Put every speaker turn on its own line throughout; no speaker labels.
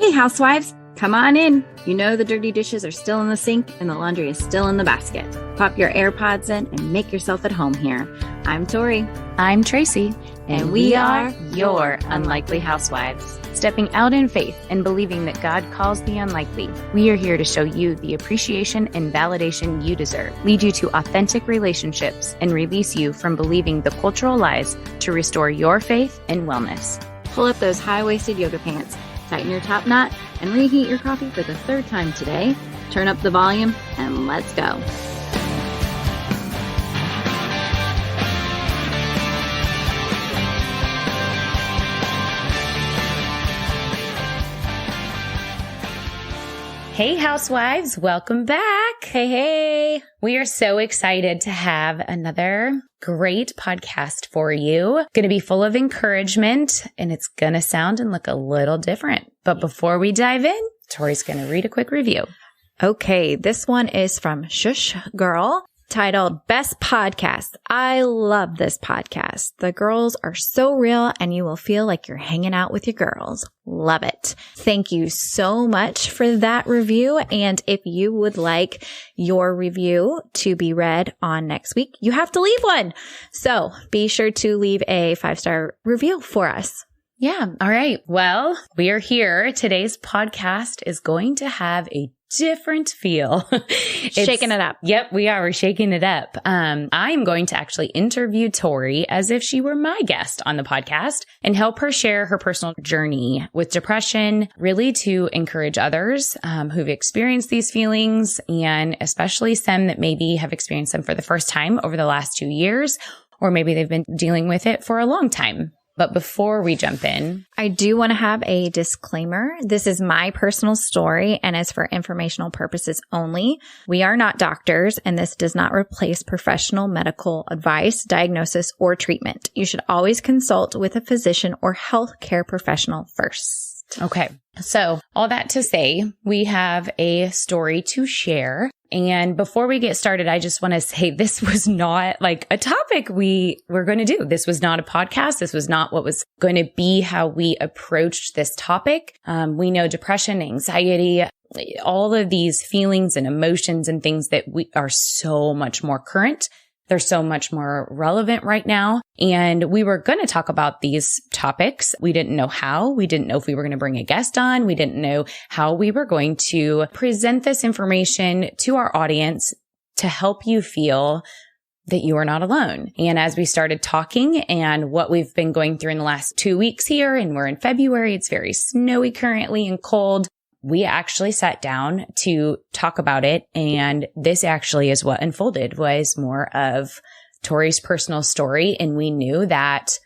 Hey, housewives, come on in. You know the dirty dishes are still in the sink and the laundry is still in the basket. Pop your AirPods in and make yourself at home here. I'm Tori.
I'm Tracy.
And we are your Unlikely Housewives.
Stepping out in faith and believing that God calls the unlikely, we are here to show you the appreciation and validation you deserve, lead you to authentic relationships, and release you from believing the cultural lies to restore your faith and wellness.
Pull up those high-waisted yoga pants, tighten your top knot, and reheat your coffee for the third time today. Turn up the volume, and let's go.
Hey, housewives, welcome back.
Hey.
We are so excited to have another great podcast for you. Going to be full of encouragement, and it's going to sound and look a little different. But before we dive in, Tori's going to read a quick review.
Okay, this one is from Shush Girl, titled Best Podcast. I love this podcast. The girls are so real and you will feel like you're hanging out with your girls. Love it. Thank you so much for that review. And if you would like your review to be read on next week, you have to leave one. So be sure to leave a 5-star review for us.
Yeah. All right. Well, we are here. Today's podcast is going to have a different feel.
Shaking it up.
Yep, we are. We're shaking it up. I'm going to actually interview Tori as if she were my guest on the podcast and help her share her personal journey with depression, really to encourage others who've experienced these feelings, and especially some that maybe have experienced them for the first time over the last 2 years, or maybe they've been dealing with it for a long time. But before we jump in,
I do want to have a disclaimer. This is my personal story and is for informational purposes only. We are not doctors, and this does not replace professional medical advice, diagnosis, or treatment. You should always consult with a physician or healthcare professional first.
Okay. So all that to say, we have a story to share. And before we get started, I just want to say this was not like a topic we were going to do. This was not a podcast. This was not what was going to be how we approached this topic. We know depression, anxiety, all of these feelings and emotions and things that we are so much more current. They're so much more relevant right now. And we were going to talk about these topics. We didn't know how. We didn't know if we were going to bring a guest on. We didn't know how we were going to present this information to our audience to help you feel that you are not alone. And as we started talking and what we've been going through in the last 2 weeks here, and we're in February, it's very snowy currently and cold. We actually sat down to talk about it, and this actually is what unfolded, was more of Tori's personal story, and we knew that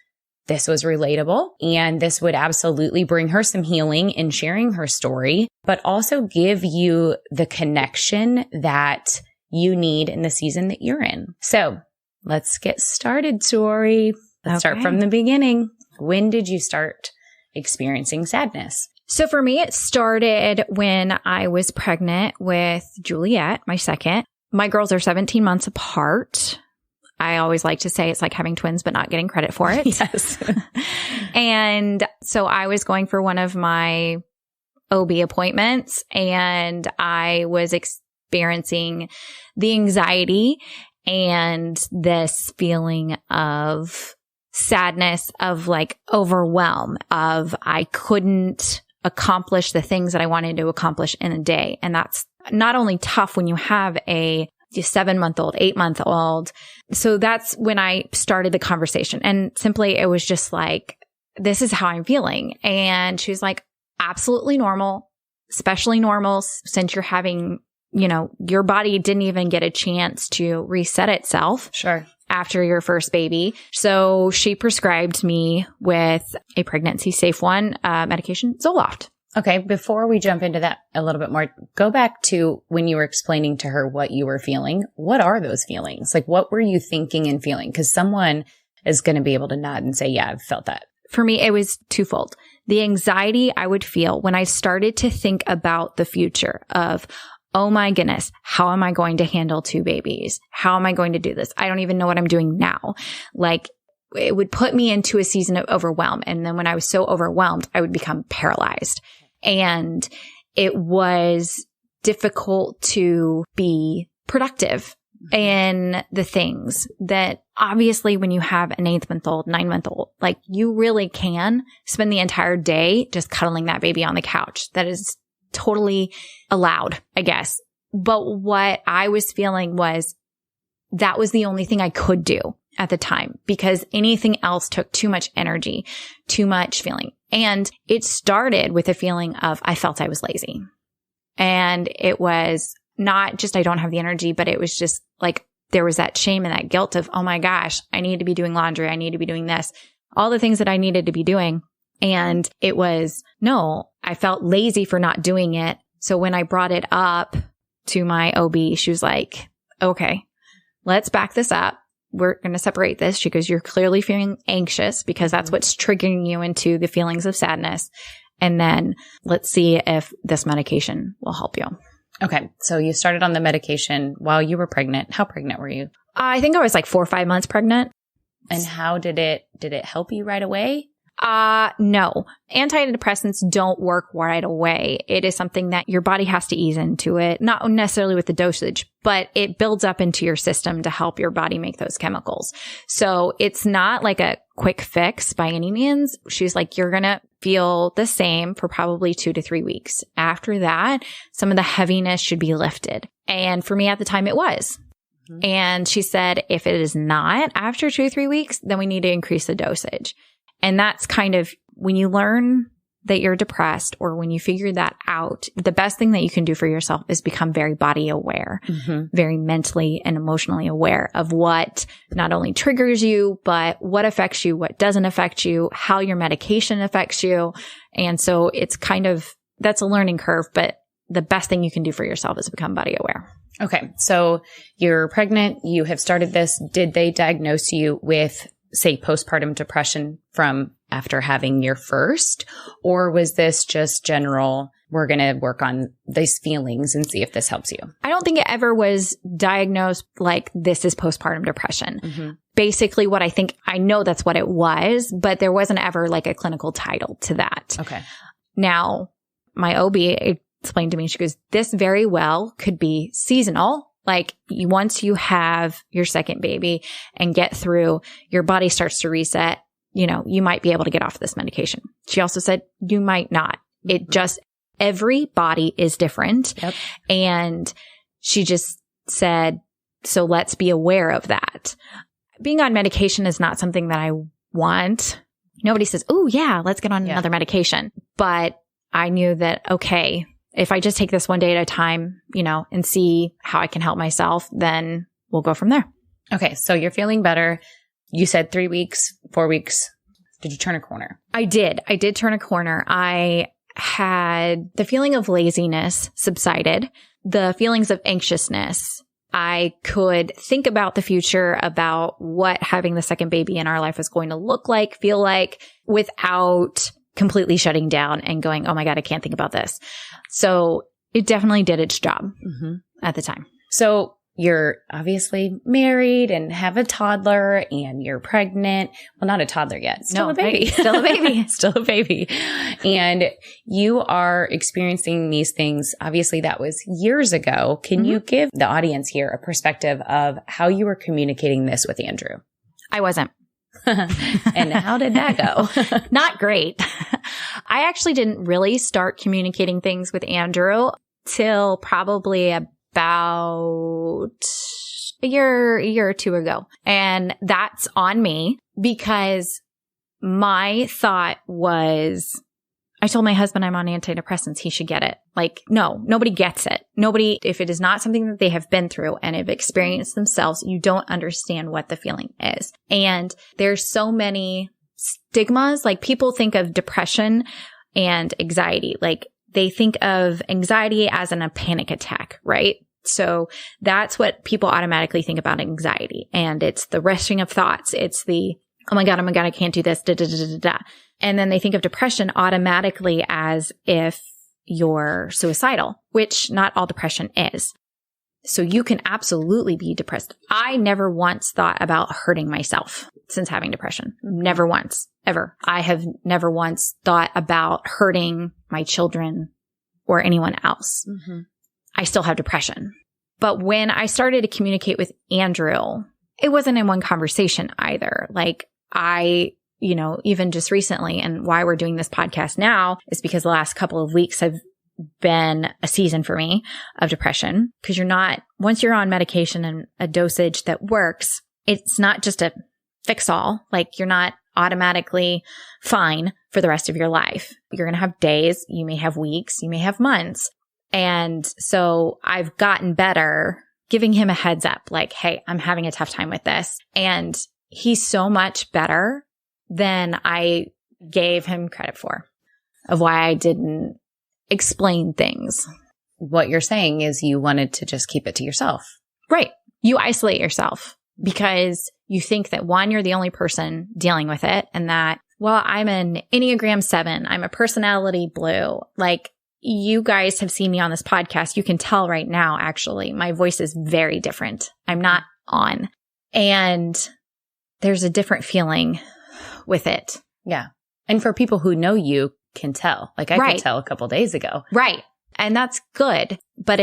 this was relatable, and this would absolutely bring her some healing in sharing her story, but also give you the connection that you need in the season that you're in. So let's get started, Tori. Let's start from the beginning. When did you start experiencing sadness?
So for me, it started when I was pregnant with Juliet, my second. My girls are 17 months apart. I always like to say it's like having twins, but not getting credit for it.
Yes.
And so I was going for one of my OB appointments, and I was experiencing the anxiety and this feeling of sadness, of like overwhelm, of I couldn't accomplish the things that I wanted to accomplish in a day. And that's not only tough when you have a 7-month-old, 8-month-old. So that's when I started the conversation. And simply, it was just like, this is how I'm feeling. And she's like, absolutely normal, especially normal since you're having, your body didn't even get a chance to reset itself.
Sure.
After your first baby. So she prescribed me with a pregnancy safe one, medication, Zoloft.
Okay. Before we jump into that a little bit more, go back to when you were explaining to her what you were feeling. What are those feelings? Like, what were you thinking and feeling? Because someone is going to be able to nod and say, yeah, I've felt that.
For me, it was twofold. The anxiety I would feel when I started to think about the future of, oh my goodness, how am I going to handle 2 babies? How am I going to do this? I don't even know what I'm doing now. Like, it would put me into a season of overwhelm. And then when I was so overwhelmed, I would become paralyzed. And it was difficult to be productive in the things that obviously when you have an 8-month-old, 9-month-old, like you really can spend the entire day just cuddling that baby on the couch. That is totally allowed, I guess. But what I was feeling was that was the only thing I could do at the time because anything else took too much energy, too much feeling. And it started with a feeling of I felt I was lazy. And it was not just I don't have the energy, but it was just like there was that shame and that guilt of, oh my gosh, I need to be doing laundry. I need to be doing this, all the things that I needed to be doing. And it was, no, I felt lazy for not doing it. So when I brought it up to my OB, she was like, okay, let's back this up. We're going to separate this. She goes, you're clearly feeling anxious because that's what's triggering you into the feelings of sadness. And then let's see if this medication will help you.
Okay. So you started on the medication while you were pregnant. How pregnant were you?
I think I was like 4 or 5 months pregnant.
And how did it help you right away?
No. Antidepressants don't work right away. It is something that your body has to ease into it, not necessarily with the dosage, but it builds up into your system to help your body make those chemicals. So it's not like a quick fix by any means. She's like, you're going to feel the same for probably 2 to 3 weeks. After that, some of the heaviness should be lifted. And for me at the time, it was. Mm-hmm. And she said, if it is not after 2 or 3 weeks, then we need to increase the dosage. And that's kind of when you learn that you're depressed or when you figure that out, the best thing that you can do for yourself is become very body aware, very mentally and emotionally aware of what not only triggers you, but what affects you, what doesn't affect you, how your medication affects you. And so it's kind of, that's a learning curve, but the best thing you can do for yourself is become body aware.
Okay. So you're pregnant. You have started this. Did they diagnose you with, say, postpartum depression from after having your first? Or was this just general, we're going to work on these feelings and see if this helps you?
I don't think it ever was diagnosed like this is postpartum depression. Basically what I know that's what it was, but there wasn't ever like a clinical title to that.
Okay.
Now, my OB explained to me, she goes, this very well could be seasonal. Like once you have your second baby and get through, your body starts to reset, you might be able to get off this medication. She also said you might not. It just, every body is different.
Yep.
And she just said, so let's be aware of that. Being on medication is not something that I want. Nobody says, oh yeah, let's get on another medication. But I knew that, okay, if I just take this one day at a time, and see how I can help myself, then we'll go from there.
Okay. So you're feeling better. You said 3 weeks, 4 weeks. Did you turn a corner?
I did. I did turn a corner. I had the feeling of laziness subsided, the feelings of anxiousness. I could think about the future, about what having the second baby in our life was going to look like, feel like, without completely shutting down and going, oh my God, I can't think about this. So it definitely did its job at the time.
So you're obviously married and have a toddler and you're pregnant. Well, not a toddler yet. Still a baby.
Right. Still a baby.
Still a baby. And you are experiencing these things. Obviously, that was years ago. Can you give the audience here a perspective of how you were communicating this with Andrew?
I wasn't.
And how did that go?
Not great. I actually didn't really start communicating things with Andrew till probably about a year or two ago. And that's on me because my thought was, I told my husband I'm on antidepressants. He should get it. Like, no, nobody gets it. Nobody, if it is not something that they have been through and have experienced themselves, you don't understand what the feeling is. And there's so many stigmas. Like people think of depression and anxiety. Like they think of anxiety as a panic attack, right? So that's what people automatically think about anxiety. And it's the rushing of thoughts. It's the, oh my God, I can't do this, da, da, da, da, da. And then they think of depression automatically as if you're suicidal, which not all depression is. So you can absolutely be depressed. I never once thought about hurting myself since having depression. Never once. ever. I have never once thought about hurting my children or anyone else. Mm-hmm. I still have depression. But when I started to communicate with Andrew, it wasn't in one conversation either. Like even just recently, and why we're doing this podcast now is because the last couple of weeks have been a season for me of depression. Because once you're on medication and a dosage that works, it's not just a fix all. Like you're not automatically fine for the rest of your life. You're going to have days, you may have weeks, you may have months. And so I've gotten better giving him a heads up, like, hey, I'm having a tough time with this. And he's so much better than I gave him credit for, of why I didn't explain things.
What you're saying is you wanted to just keep it to yourself.
Right. You isolate yourself because you think that one, you're the only person dealing with it. And that, well, I'm an Enneagram 7. I'm a personality blue. Like you guys have seen me on this podcast. You can tell right now, actually, my voice is very different. I'm not on. And there's a different feeling with it.
Yeah. And for people who know you can tell. Like I could tell a couple days ago.
Right. And that's good. But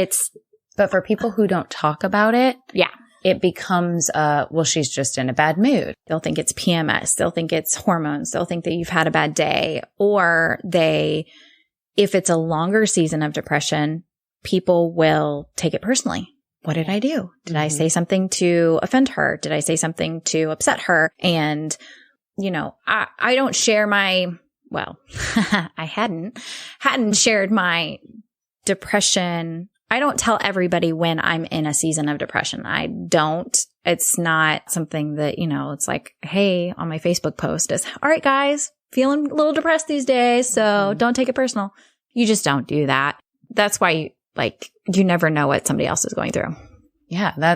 for people who don't talk about it.
Yeah.
It becomes, well, she's just in a bad mood.
They'll think it's PMS. They'll think it's hormones. They'll think that you've had a bad day. Or if it's a longer season of depression, people will take it personally. What did I do? Did I say something to offend her? Did I say something to upset her? And, I don't share I hadn't shared my depression. I don't tell everybody when I'm in a season of depression. I don't. It's not something that, it's like, hey, on my Facebook post is, all right, guys, feeling a little depressed these days. So don't take it personal. You just don't do that. That's why you never know what somebody else is going through.
Yeah,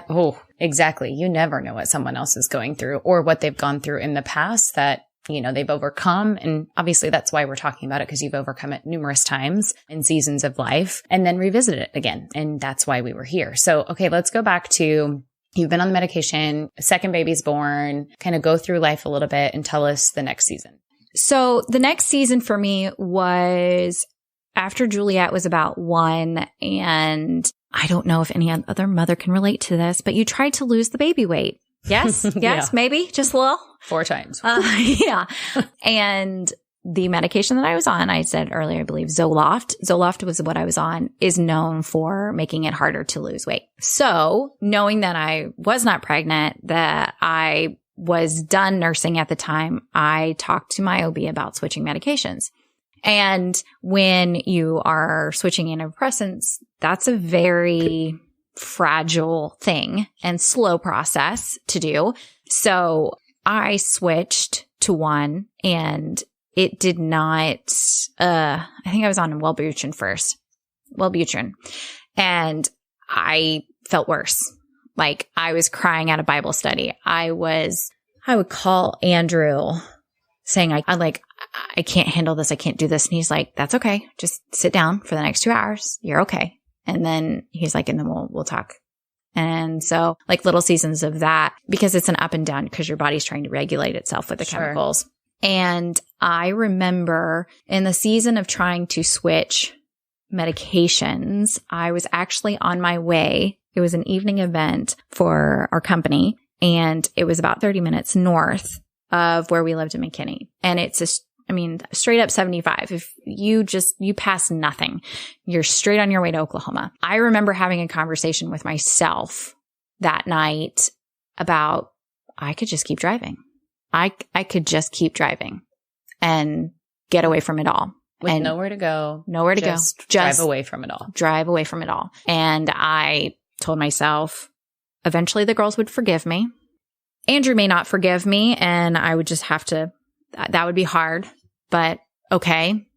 exactly. You never know what someone else is going through or what they've gone through in the past that, they've overcome. And obviously that's why we're talking about it, because you've overcome it numerous times in seasons of life and then revisit it again. And that's why we were here. So, okay, let's go back to you've been on the medication, second baby's born, kind of go through life a little bit and tell us the next season.
So the next season for me was after Juliet was about 1, and I don't know if any other mother can relate to this, but you tried to lose the baby weight. Yes? Yes,
Yeah.
Maybe? Just a little?
4 times.
Yeah. And the medication that I was on, I said earlier, I believe Zoloft. Zoloft was what I was on, is known for making it harder to lose weight. So knowing that I was not pregnant, that I was done nursing at the time, I talked to my OB about switching medications. And when you are switching antidepressants, that's a very fragile thing and slow process to do. So I switched to one, and it did not, I think I was on Wellbutrin first. Wellbutrin. And I felt worse. Like I was crying at a Bible study. I would call Andrew saying, I can't handle this. I can't do this. And he's like, that's okay. Just sit down for the next 2 hours. You're okay. And then he's like, and then we'll talk. And so little seasons of that, because it's an up and down, because your body's trying to regulate itself with the chemicals. And I remember in the season of trying to switch medications, I was actually on my way. It was an evening event for our company, and it was about 30 minutes north of where we lived in McKinney. And it's straight up 75. If you pass nothing, you're straight on your way to Oklahoma. I remember having a conversation with myself that night about, I could just keep driving. I could just keep driving and get away from it all.
With nowhere to go.
Nowhere to go.
Just drive away from it all.
Drive away from it all. And I told myself eventually the girls would forgive me. Andrew may not forgive me, and I would just have to, that would be hard, but okay.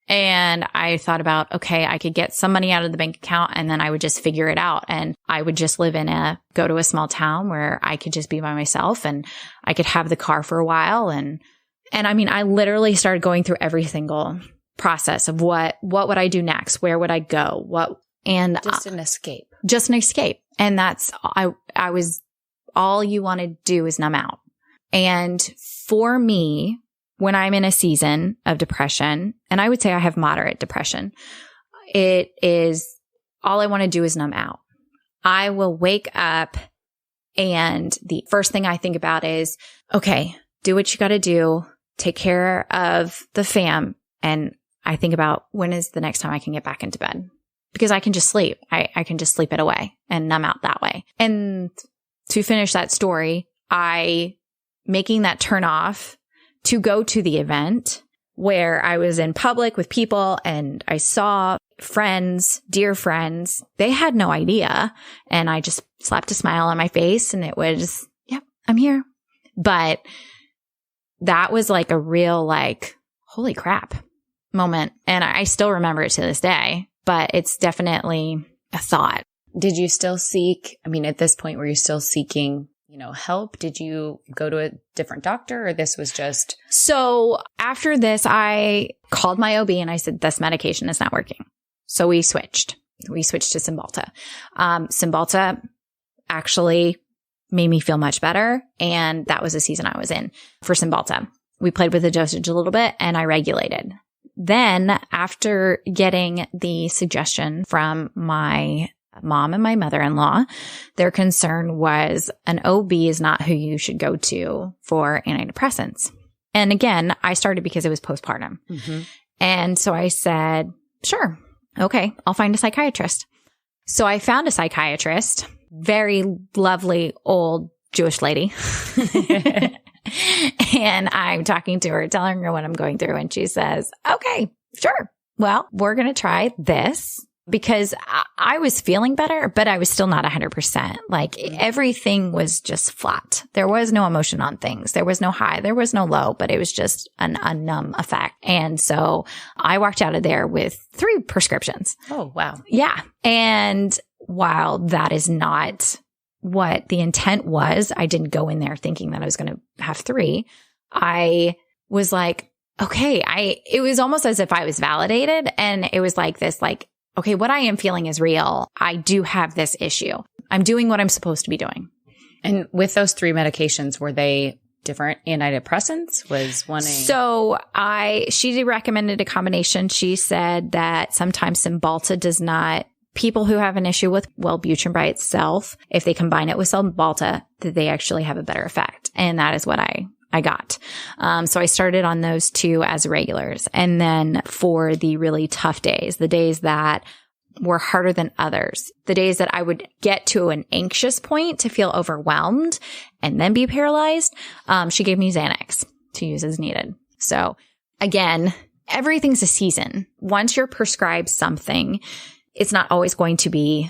And I thought about, okay, I could get some money out of the bank account, and then I would just figure it out. And I would just go to a small town where I could just be by myself, and I could have the car for a while. And I literally started going through every single process of what would I do next? Where would I go?
Just an escape.
Just an escape. And that's, I was, all you want to do is numb out. And for me, when I'm in a season of depression, and I would say I have moderate depression, it is all I want to do is numb out. I will wake up and the first thing I think about is, okay, do what you got to do, take care of the fam. And I think about when is the next time I can get back into bed, because I can just sleep. I can just sleep it away and numb out that way. And to finish that story, making that turn off to go to the event where I was in public with people and I saw friends, dear friends, they had no idea. And I just slapped a smile on my face and it was, yep, I'm here. But that was like a real, like, holy crap moment. And I still remember it to this day, but it's definitely a thought.
Did you still seek, at this point, were you still seeking, help? Did you go to a different doctor or this was just?
So after this, I called my OB and I said, this medication is not working. So we switched to Cymbalta. Cymbalta actually made me feel much better. And that was the season I was in for Cymbalta. We played with the dosage a little bit and I regulated. Then after getting the suggestion from my mom and my mother-in-law, their concern was an OB is not who you should go to for antidepressants. And again, I started because it was postpartum. Mm-hmm. And so I said, sure. Okay, I'll find a psychiatrist. So I found a psychiatrist, very lovely old Jewish lady. And I'm talking to her, telling her what I'm going through. And she says, okay, sure. Well, we're going to try this because I was feeling better, but I was still not 100%. Like everything was just flat. There was no emotion on things. There was no high. There was no low, but it was just a numb effect. And so I walked out of there with 3 prescriptions.
Oh, wow.
Yeah. And while that is not what the intent was, I didn't go in there thinking that I was going to have 3. I was like, okay, it was almost as if I was validated. And it was like this, like, okay, what I am feeling is real. I do have this issue. I'm doing what I'm supposed to be doing.
And with those 3 medications, were they different antidepressants? Was one
So she recommended a combination. She said that sometimes Cymbalta does not, people who have an issue with Wellbutrin by itself, if they combine it with Cymbalta, that they actually have a better effect. And that is what I got. So I started on those 2 as regulars. And then for the really tough days, the days that were harder than others, the days that I would get to an anxious point to feel overwhelmed and then be paralyzed, she gave me Xanax to use as needed. So again, everything's a season. Once you're prescribed something, it's not always going to be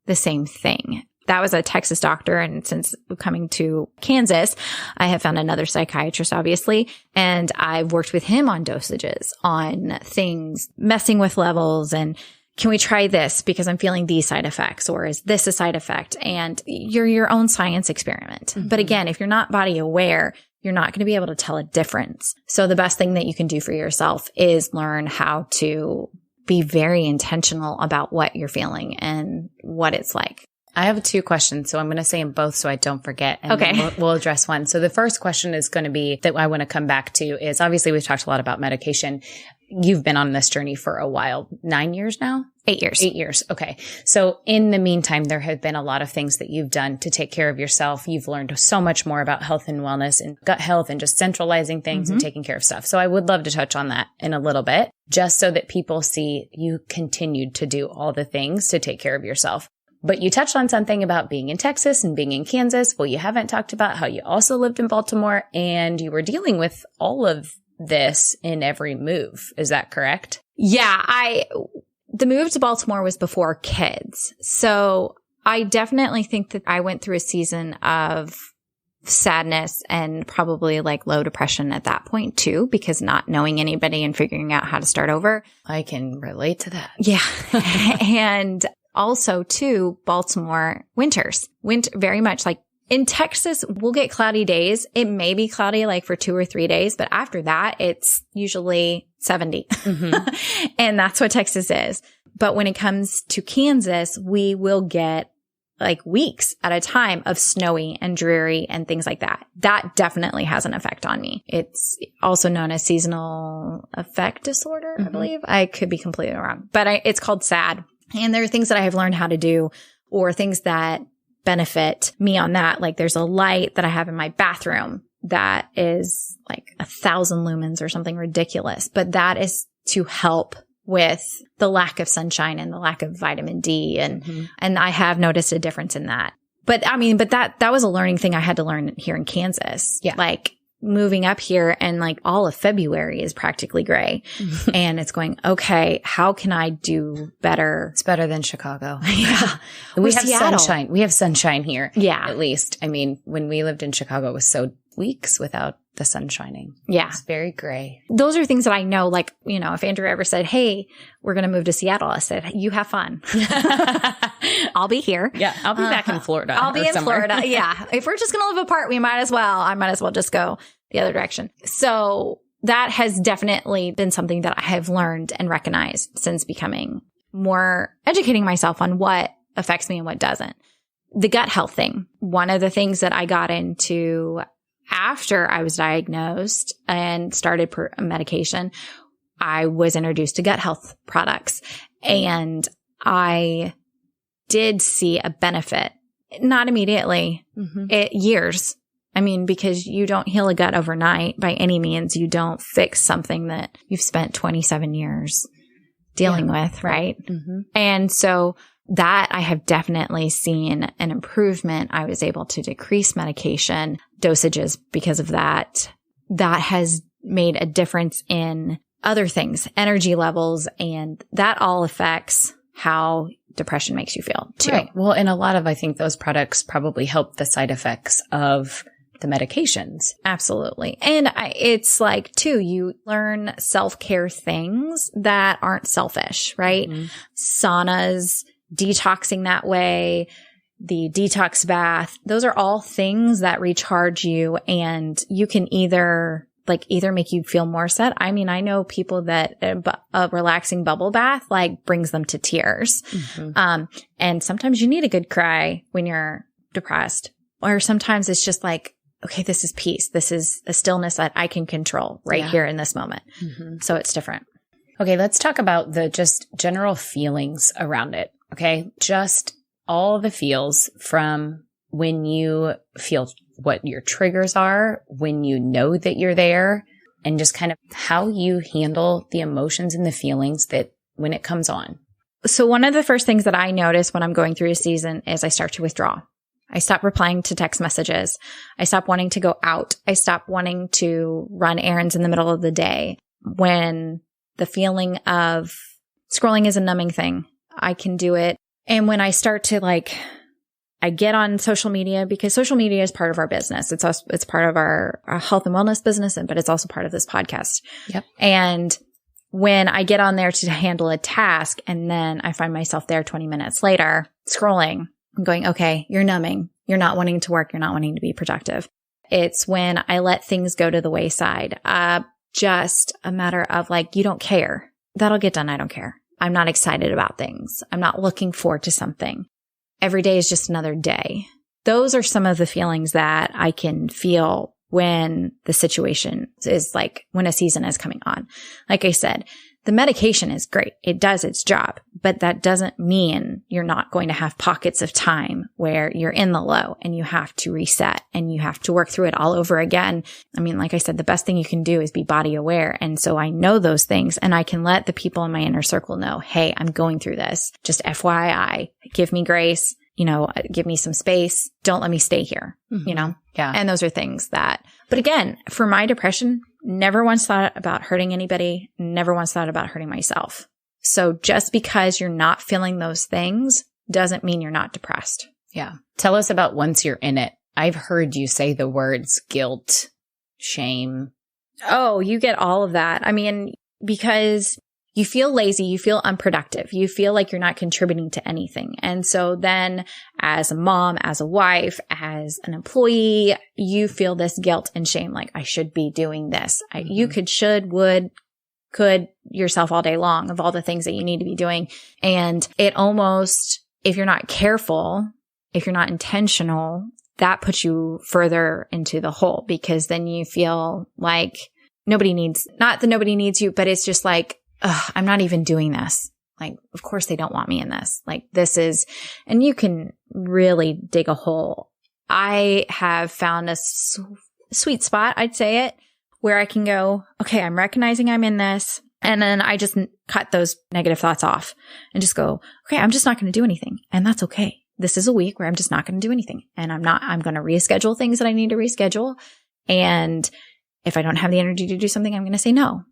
the same thing. That was a Texas doctor. And since coming to Kansas, I have found another psychiatrist, obviously. And I've worked with him on dosages, on things, messing with levels. And can we try this because I'm feeling these side effects? Or is this a side effect? And you're your own science experiment. Mm-hmm. But again, if you're not body aware, you're not going to be able to tell a difference. So the best thing that you can do for yourself is learn how to be very intentional about what you're feeling and what it's like.
I have 2 questions, so I'm going to say them both so I don't forget. And
okay.
We'll address one. So the first question is going to be that I want to come back to is obviously we've talked a lot about medication. You've been on this journey for a while, 9 years now?
8 years.
8 years. Okay. So in the meantime, there have been a lot of things that you've done to take care of yourself. You've learned so much more about health and wellness and gut health and just centralizing things and taking care of stuff. So I would love to touch on that in a little bit, just so that people see you continued to do all the things to take care of yourself. But you touched on something about being in Texas and being in Kansas. Well, you haven't talked about how you also lived in Baltimore and you were dealing with all of this in every move. Is that correct?
Yeah. The move to Baltimore was before kids. So I definitely think that I went through a season of sadness and probably like low depression at that point too, because not knowing anybody and figuring out how to start over.
I can relate to that.
Yeah. And also too, Baltimore winters, very much like in Texas, we'll get cloudy days. It may be cloudy like for 2 or 3 days, but after that, it's usually 70. Mm-hmm. And that's what Texas is. But when it comes to Kansas, we will get like weeks at a time of snowy and dreary and things like that. That definitely has an effect on me. It's also known as seasonal affect disorder, I believe. I could be completely wrong, but it's called SAD. And there are things that I have learned how to do, or things that benefit me on that. Like there's a light that I have in my bathroom that is like 1,000 lumens or something ridiculous, but that is to help with the lack of sunshine and the lack of vitamin D. And I have noticed a difference in that. But I mean, but that was a learning thing I had to learn here in Kansas. Yeah. Like moving up here, and like all of February is practically gray. And it's going, okay, how can I do better?
It's better than Chicago.
Yeah.
We have sunshine. We have sunshine here.
Yeah.
At least. I mean, when we lived in Chicago, it was so weeks without the sun shining.
Yeah.
It's very gray.
Those are things that I know, like, you know, if Andrew ever said, hey, we're going to move to Seattle, I said, you have fun. I'll be here.
Yeah. I'll be back in Florida.
I'll be in Florida. Yeah. If we're just going to live apart, I might as well just go the other direction. So that has definitely been something that I have learned and recognized since becoming more educating myself on what affects me and what doesn't. The gut health thing. One of the things that I got into after I was diagnosed and started medication, I was introduced to gut health products, and I did see a benefit. Not immediately, years. I mean, because you don't heal a gut overnight by any means. You don't fix something that you've spent 27 years dealing with, right? And so that I have definitely seen an improvement. I was able to decrease medication dosages because of that. That has made a difference in other things, energy levels, and that all affects how depression makes you feel too.
Right. Well, and a lot of, I think those products probably help the side effects of the medications.
Absolutely. And it's like, too, you learn self-care things that aren't selfish, right? Saunas, detoxing that way, the detox bath, those are all things that recharge you, and you can either make you feel more sad. I mean, I know people that a relaxing bubble bath like brings them to tears. And sometimes you need a good cry when you're depressed, or sometimes it's just like, okay, this is peace. This is a stillness that I can control right here in this moment. So it's different.
Okay. Let's talk about the just general feelings around it. Okay. Just all the feels from when you feel what your triggers are, when you know that you're there, and just kind of how you handle the emotions and the feelings that when it comes on.
So one of the first things that I notice when I'm going through a season is I start to withdraw. I stop replying to text messages. I stop wanting to go out. I stop wanting to run errands in the middle of the day. When the feeling of scrolling is a numbing thing, I can do it. And when I start to I get on social media, because social media is part of our business. It's part of our health and wellness business, but it's also part of this podcast.
Yep.
And when I get on there to handle a task, and then I find myself there 20 minutes later scrolling, I'm going, okay, you're numbing. You're not wanting to work. You're not wanting to be productive. It's when I let things go to the wayside. Just a matter of you don't care. That'll get done. I don't care. I'm not excited about things. I'm not looking forward to something. Every day is just another day. Those are some of the feelings that I can feel when the situation is when a season is coming on. Like I said, the medication is great. It does its job, but that doesn't mean you're not going to have pockets of time where you're in the low and you have to reset and you have to work through it all over again. I mean, like I said, the best thing you can do is be body aware. And so I know those things, and I can let the people in my inner circle know, hey, I'm going through this. Just FYI, give me grace, give me some space. Don't let me stay here,
Yeah.
And those are things that, but again, for my depression, never once thought about hurting anybody, never once thought about hurting myself. So just because you're not feeling those things doesn't mean you're not depressed.
Yeah. Tell us about once you're in it. I've heard you say the words guilt, shame.
Oh, you get all of that. I mean, because you feel lazy, you feel unproductive, you feel like you're not contributing to anything. And so then as a mom, as a wife, as an employee, you feel this guilt and shame, like I should be doing this. You could, should, would, could yourself all day long of all the things that you need to be doing. And it almost, if you're not careful, if you're not intentional, that puts you further into the hole, because then you feel like not that nobody needs you, but it's just like, ugh, I'm not even doing this. Like, of course they don't want me in this. Like, and you can really dig a hole. I have found a sweet spot, I'd say it, where I can go, okay, I'm recognizing I'm in this. And then I just cut those negative thoughts off and just go, okay, I'm just not going to do anything. And that's okay. This is a week where I'm just not going to do anything. And I'm going to reschedule things that I need to reschedule. And if I don't have the energy to do something, I'm going to say no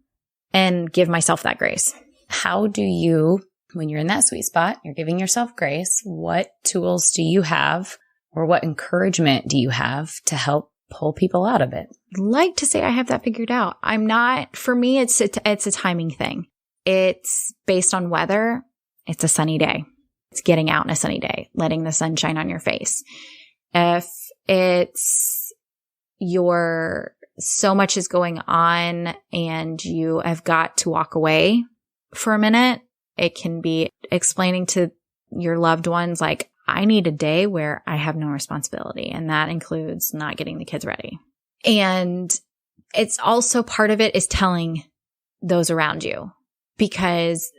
and give myself that grace.
How do you, when you're in that sweet spot, you're giving yourself grace, what tools do you have or what encouragement do you have to help pull people out of it?
Like to say I have that figured out. For me, it's a timing thing. It's based on weather. It's a sunny day. It's getting out on a sunny day, letting the sun shine on your face. If it's so much is going on and you have got to walk away for a minute, it can be explaining to your loved ones, like, I need a day where I have no responsibility. And that includes not getting the kids ready. And it's also part of it is telling those around you, because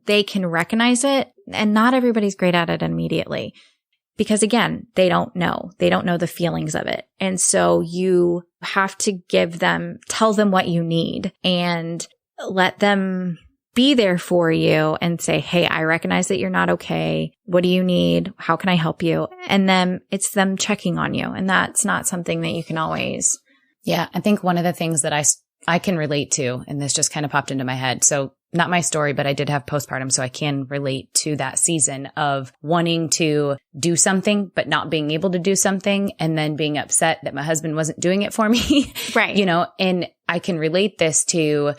they can recognize it, and not everybody's great at it immediately, because again, they don't know the feelings of it. And so you have to tell them what you need and let them be there for you and say, hey, I recognize that you're not okay. What do you need? How can I help you? And then it's them checking on you. And that's not something that you can always.
Yeah. I think one of the things that I can relate to, and this just kind of popped into my head. So not my story, but I did have postpartum. So I can relate to that season of wanting to do something, but not being able to do something, and then being upset that my husband wasn't doing it for me.
Right.
And I can relate this to,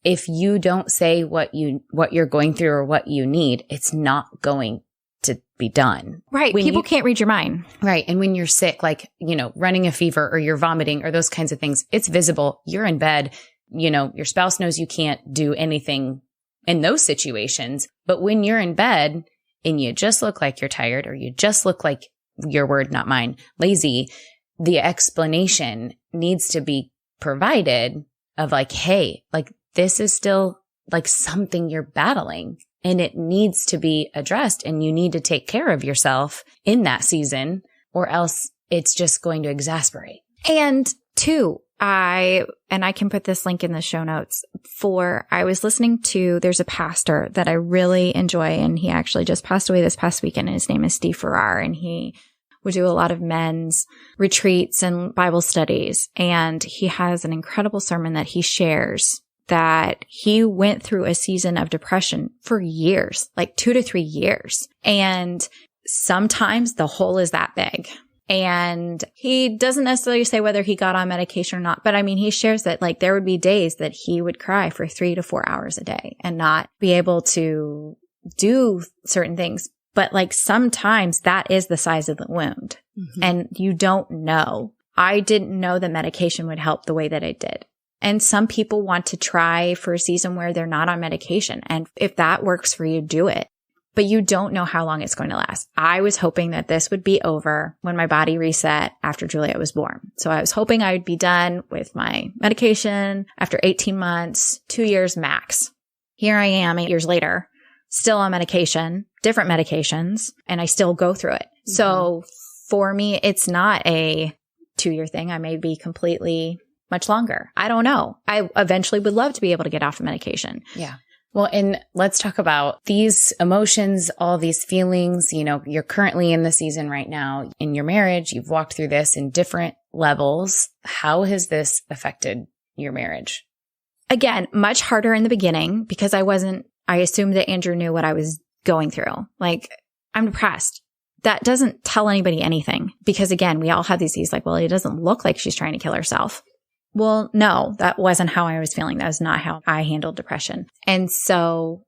if you don't say what you're going through or what you need, it's not going to be done.
Right. People can't read your mind.
Right. And when you're sick, like, running a fever or you're vomiting or those kinds of things, it's visible. You're in bed. Your spouse knows you can't do anything in those situations. But when you're in bed and you just look like you're tired, or you just look like, your word, not mine, lazy, the explanation needs to be provided of like, hey, like, this is still like something you're battling and it needs to be addressed, and you need to take care of yourself in that season, or else it's just going to exasperate.
And two, I can put this link in the show notes I was listening to, there's a pastor that I really enjoy, and he actually just passed away this past weekend, and his name is Ferrar, and he would do a lot of men's retreats and Bible studies. And he has an incredible sermon that he shares that he went through a season of depression for years, like 2 to 3 years. And sometimes the hole is that big. And he doesn't necessarily say whether he got on medication or not, but I mean, he shares that like there would be days that he would cry for 3 to 4 hours a day and not be able to do certain things. But like sometimes that is the size of the wound, and you don't know. I didn't know that medication would help the way that it did. And some people want to try for a season where they're not on medication. And if that works for you, do it. But you don't know how long it's going to last. I was hoping that this would be over when my body reset after Juliet was born. So I was hoping I would be done with my medication after 18 months, 2 years max. Here I am 8 years later, still on medication, different medications, and I still go through it. So for me, it's not a 2-year thing. I may be completely much longer. I don't know. I eventually would love to be able to get off of medication.
Yeah. Well, and let's talk about these emotions, all these feelings. You're currently in the season right now in your marriage. You've walked through this in different levels. How has this affected your marriage?
Again, much harder in the beginning because I assumed that Andrew knew what I was going through. Like, I'm depressed. That doesn't tell anybody anything because again, we all have these like, well, it doesn't look like she's trying to kill herself. Well, no, that wasn't how I was feeling. That was not how I handled depression. And so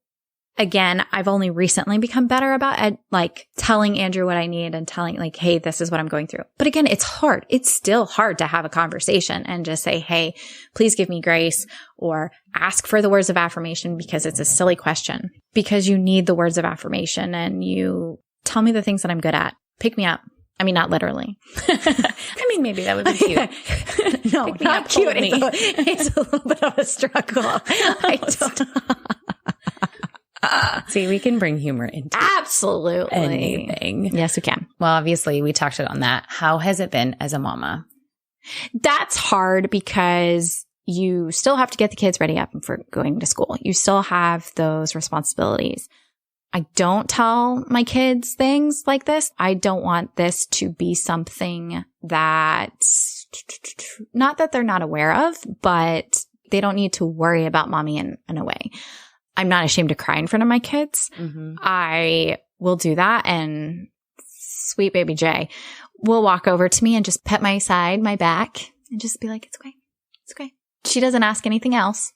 again, I've only recently become better about like telling Andrew what I need and telling like, hey, this is what I'm going through. But again, it's hard. It's still hard to have a conversation and just say, hey, please give me grace, or ask for the words of affirmation because it's a silly question, because you need the words of affirmation and you tell me the things that I'm good at. Pick me up. I mean, not literally.
I mean, maybe that would be cute.
No, not cute. It's a little bit of a struggle. I don't.
See, we can bring humor into
absolutely
anything.
Yes, we can.
Well, obviously, we talked on that. How has it been as a mama?
That's hard because you still have to get the kids ready up for going to school. You still have those responsibilities. I don't tell my kids things like this. I don't want this to be something that, not that they're not aware of, but they don't need to worry about mommy in a way. I'm not ashamed to cry in front of my kids. Mm-hmm. I will do that. And sweet baby Jay will walk over to me and just pet my side, my back, and just be like, it's okay. It's okay. She doesn't ask anything else.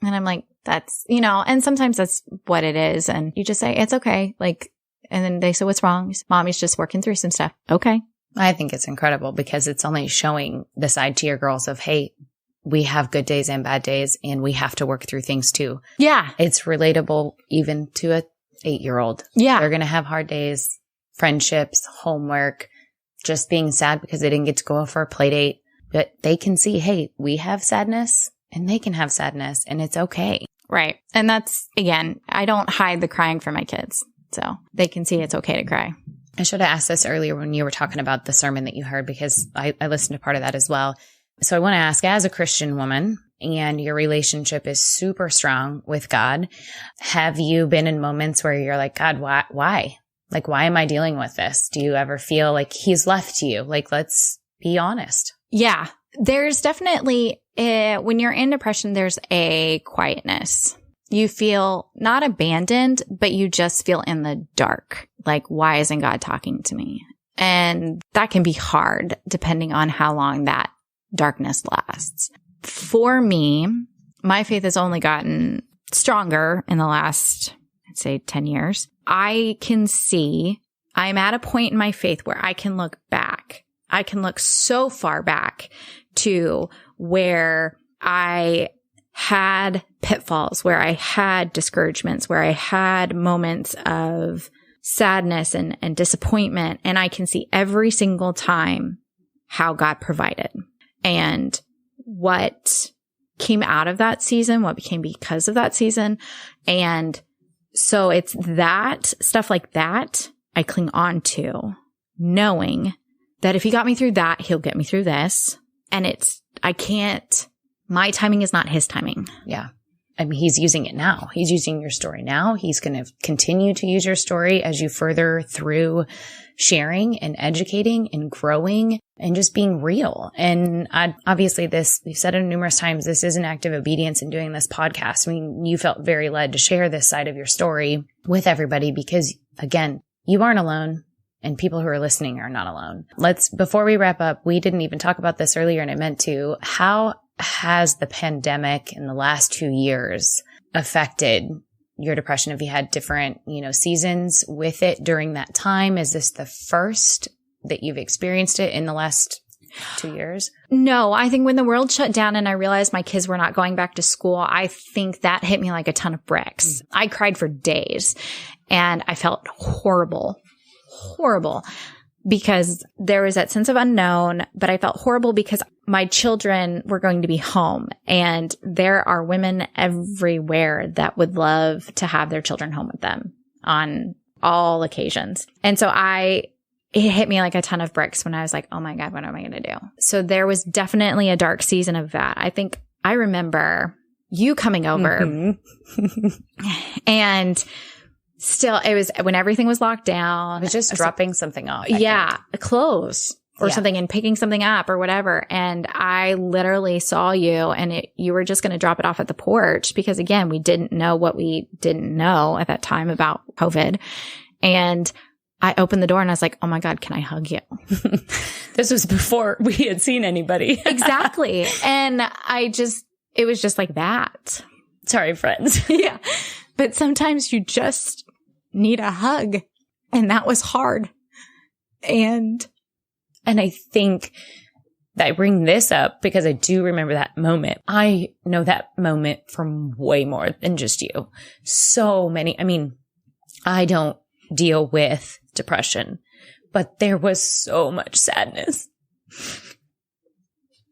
And I'm like, that's, and sometimes that's what it is. And you just say, it's okay. Like, and then they say, what's wrong? Mommy's just working through some stuff. Okay.
I think it's incredible because it's only showing the side to your girls of, hey, we have good days and bad days and we have to work through things too.
Yeah.
It's relatable even to a 8-year-old.
Yeah.
They're going to have hard days, friendships, homework, just being sad because they didn't get to go for a play date. But they can see, hey, we have sadness and they can have sadness and it's okay.
Right. And that's, again, I don't hide the crying for my kids. So they can see it's okay to cry.
I should have asked this earlier when you were talking about the sermon that you heard because I listened to part of that as well. So I want to ask, as a Christian woman and your relationship is super strong with God, have you been in moments where you're like, God, why? Like, why am I dealing with this? Do you ever feel like he's left you? Like, let's be honest.
Yeah. There's definitely, when you're in depression, there's a quietness. You feel not abandoned, but you just feel in the dark. Like, why isn't God talking to me? And that can be hard depending on how long that darkness lasts. For me, my faith has only gotten stronger in the last, I'd say 10 years. I can see I'm at a point in my faith where I can look back. I can look so far back to where I had pitfalls, where I had discouragements, where I had moments of sadness and disappointment. And I can see every single time how God provided and what came out of that season, what became because of that season. And so it's that stuff like that I cling on to, knowing that if he got me through that, he'll get me through this. And my timing is not his timing.
Yeah. I mean, he's using it now. He's using your story now. He's going to continue to use your story as you further through sharing and educating and growing and just being real. And obviously we've said it numerous times, this is an act of obedience in doing this podcast. I mean, you felt very led to share this side of your story with everybody because, again, you aren't alone. And people who are listening are not alone. Before we wrap up, we didn't even talk about this earlier and I meant to. How has the pandemic in the last 2 years affected your depression? Have you had different, seasons with it during that time? Is this the first that you've experienced it in the last 2 years?
No, I think when the world shut down and I realized my kids were not going back to school, I think that hit me like a ton of bricks. I cried for days and I felt horrible because there was that sense of unknown, but I felt horrible because my children were going to be home and there are women everywhere that would love to have their children home with them on all occasions. And so it hit me like a ton of bricks when I was like, oh my God, what am I going to do? So there was definitely a dark season of that. I think I remember you coming over and still, it was when everything was locked down.
It was just dropping something off.
Yeah. Clothes or something and picking something up or whatever. And I literally saw you and you were just going to drop it off at the porch because again, we didn't know what we didn't know at that time about COVID. And I opened the door and I was like, oh my God, can I hug you?
This was before we had seen anybody.
Exactly. And it was just like that.
Sorry, friends.
Yeah. But sometimes you just need a hug. And that was hard. And
I think that I bring this up because I do remember that moment. I know that moment from way more than just you. So many. I mean, I don't deal with depression, But there was so much sadness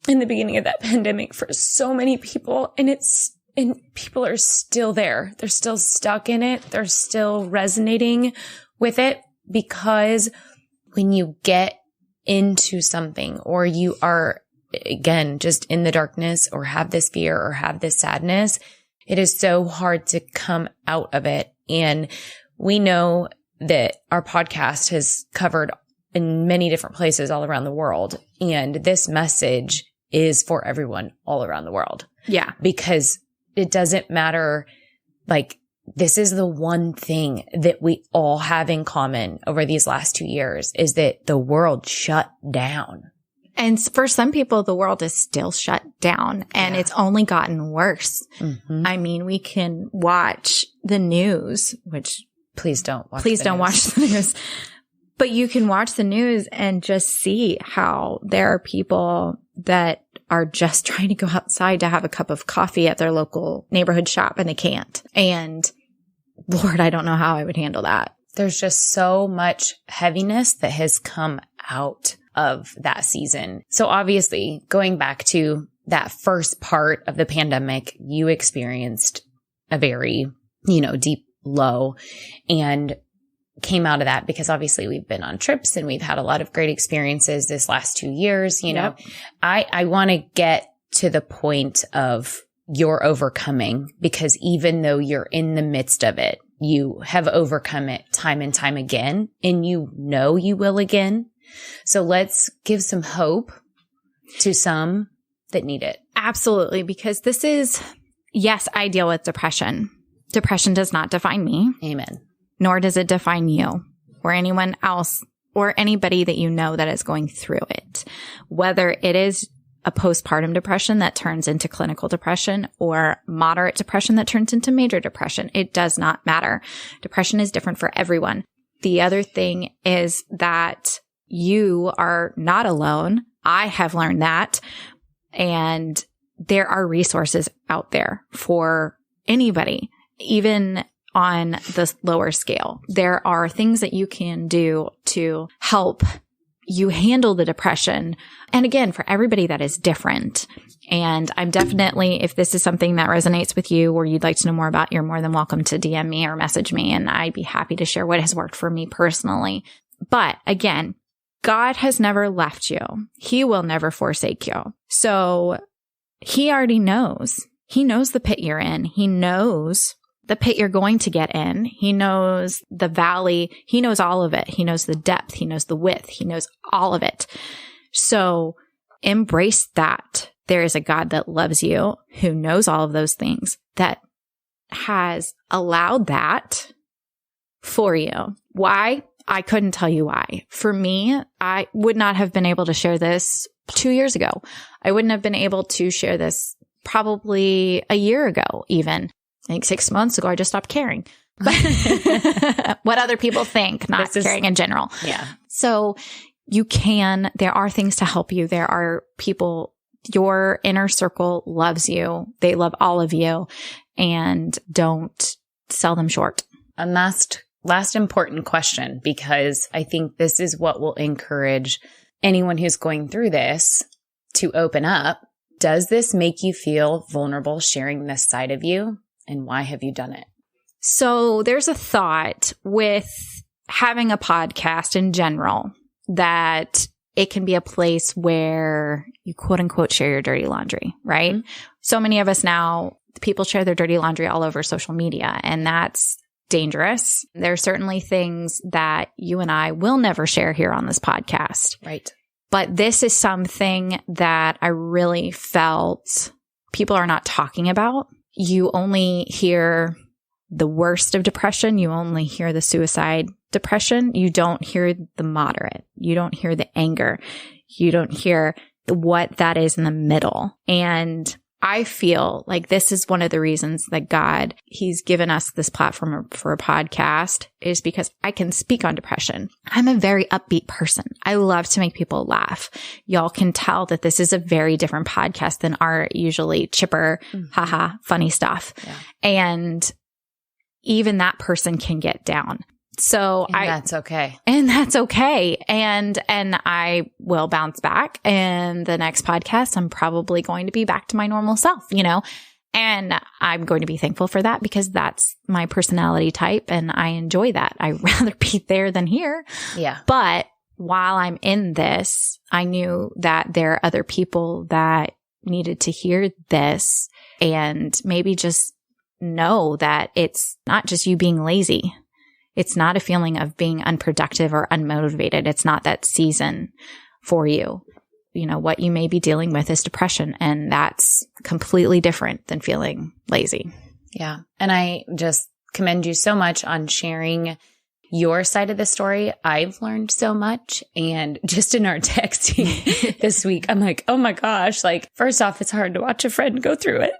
in the beginning of that pandemic for so many people. And people are still there. They're still stuck in it. They're still resonating with it, because when you get into something, or you are, again, just in the darkness, or have this fear or have this sadness, it is so hard to come out of it. And we know that our podcast has covered in many different places all around the world. And this message is for everyone all around the world.
Yeah.
Because it doesn't matter, like, this is the one thing that we all have in common over these last 2 years, is that the world shut down.
And for some people, the world is still shut down, and it's only gotten worse. Mm-hmm. I mean, we can watch the news, which please don't watch the news. But you can watch the news and just see how there are people that are just trying to go outside to have a cup of coffee at their local neighborhood shop, and they can't. And Lord, I don't know how I would handle that.
There's just so much heaviness that has come out of that season. So obviously, going back to that first part of the pandemic, you experienced a very, deep low, and came out of that because obviously we've been on trips and we've had a lot of great experiences this last 2 years.
Yep.
I want to get to the point of your overcoming, because even though you're in the midst of it, you have overcome it time and time again, and you will again. So let's give some hope to some that need it.
Absolutely. Because this is, yes, I deal with depression. Depression does not define me.
Amen.
Nor does it define you or anyone else or anybody that you know that is going through it. Whether it is a postpartum depression that turns into clinical depression, or moderate depression that turns into major depression, it does not matter. Depression is different for everyone. The other thing is that you are not alone. I have learned that. And there are resources out there for anybody, even on the lower scale. There are things that you can do to help you handle the depression. And again, for everybody, that is different. And I'm definitely, if this is something that resonates with you or you'd like to know more about, you're more than welcome to DM me or message me, and I'd be happy to share what has worked for me personally. But again, God has never left you. He will never forsake you. So he already knows. He knows the pit you're in. He knows the pit you're going to get in. He knows the valley. He knows all of it. He knows the depth. He knows the width. He knows all of it. So embrace that. There is a God that loves you, who knows all of those things, that has allowed that for you. Why? I couldn't tell you why. For me, I would not have been able to share this 2 years ago. I wouldn't have been able to share this probably a year ago, even. I think 6 months ago, I just stopped caring. What other people think, not caring in general.
Yeah.
So there are things to help you. There are people, your inner circle loves you. They love all of you, and don't sell them short.
And last important question, because I think this is what will encourage anyone who's going through this to open up. Does this make you feel vulnerable sharing this side of you? And why have you done it?
So there's a thought with having a podcast in general that it can be a place where you quote unquote share your dirty laundry, right? Mm-hmm. So many of us now, people share their dirty laundry all over social media, and that's dangerous. There are certainly things that you and I will never share here on this podcast.
Right.
But this is something that I really felt people are not talking about. You only hear the worst of depression. You only hear the suicide depression. You don't hear the moderate. You don't hear the anger. You don't hear what that is in the middle. And I feel like this is one of the reasons that God, he's given us this platform for a podcast, is because I can speak on depression. I'm a very upbeat person. I love to make people laugh. Y'all can tell that this is a very different podcast than our usually chipper, haha, funny stuff. Yeah. And even that person can get down. So
that's okay.
And that's okay. And I will bounce back. And the next podcast, I'm probably going to be back to my normal self, and I'm going to be thankful for that because that's my personality type and I enjoy that. I'd rather be there than here.
Yeah.
But while I'm in this, I knew that there are other people that needed to hear this and maybe just know that it's not just you being lazy. It's not a feeling of being unproductive or unmotivated. It's not that season for you. What you may be dealing with is depression, and that's completely different than feeling lazy.
Yeah. And I just commend you so much on sharing your side of the story. I've learned so much. And just in our texting this week, I'm like, oh my gosh, first off, it's hard to watch a friend go through it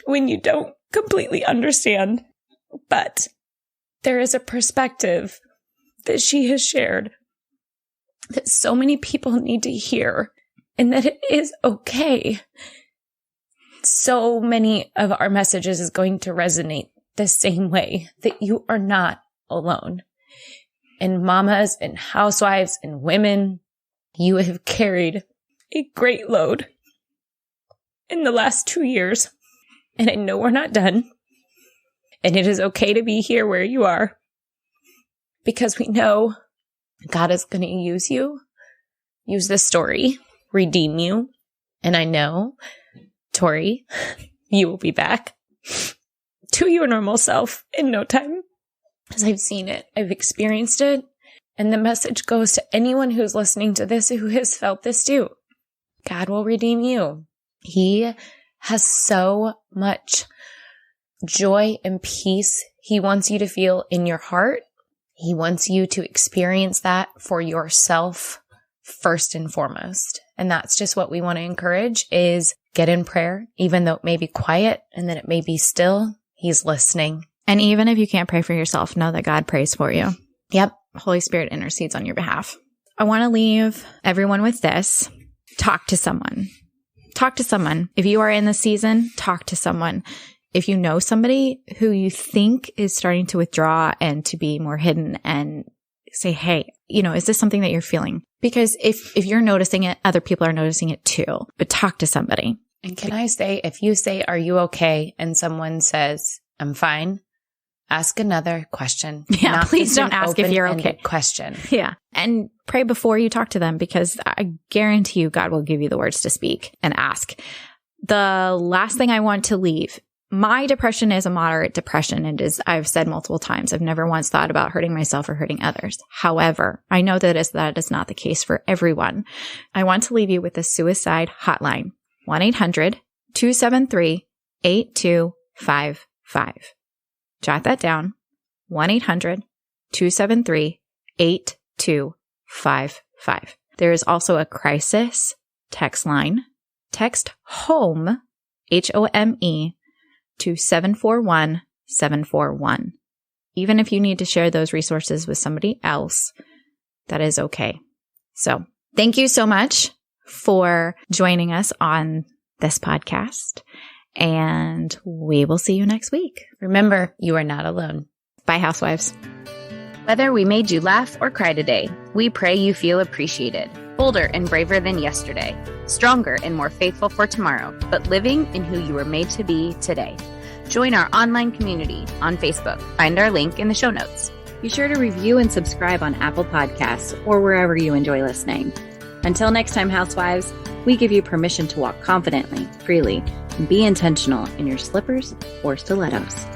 when you don't completely understand. But there is a perspective that she has shared that so many people need to hear, and that it is okay. So many of our messages is going to resonate the same way, that you are not alone. And mamas and housewives and women, you have carried a great load in the last 2 years. And I know we're not done. And it is okay to be here where you are, because we know God is going to use you, use this story, redeem you. And I know, Tori, you will be back to your normal self in no time, because I've seen it. I've experienced it. And the message goes to anyone who's listening to this who has felt this too. God will redeem you. He has so much joy and peace He wants you to feel in your heart. He wants you to experience that for yourself first and foremost. And that's just what we want to encourage, is get in prayer, even though it may be quiet and that it may be still. He's listening.
And even if you can't pray for yourself, know that God prays for you.
Yep.
Holy Spirit intercedes on your behalf. I want to leave everyone with this. Talk to someone. Talk to someone. If you are in the season, talk to someone. If you know somebody who you think is starting to withdraw and to be more hidden, and say, hey, is this something that you're feeling? Because if you're noticing it, other people are noticing it too. But talk to somebody.
And can I say, if you say, are you okay? And someone says, I'm fine. Ask another question.
Yeah, please don't ask if you're okay.
Question.
Yeah. And pray before you talk to them, because I guarantee you God will give you the words to speak and ask. The last thing I want to leave, my depression is a moderate depression. It is, I've said multiple times, I've never once thought about hurting myself or hurting others. However, I know that is not the case for everyone. I want to leave you with a suicide hotline, 1-800-273-8255. Jot that down, 1-800-273-8255. There is also a crisis text line. Text HOME, HOME, to 741-741. Even if you need to share those resources with somebody else, that is okay. So thank you so much for joining us on this podcast, and we will see you next week.
Remember, you are not alone.
Bye, housewives.
Whether we made you laugh or cry today, we pray you feel appreciated, bolder and braver than yesterday, stronger and more faithful for tomorrow, but living in who you were made to be today. Join our online community on Facebook. Find our link in the show notes.
Be sure to review and subscribe on Apple Podcasts or wherever you enjoy listening. Until next time, housewives, we give you permission to walk confidently, freely, and be intentional in your slippers or stilettos.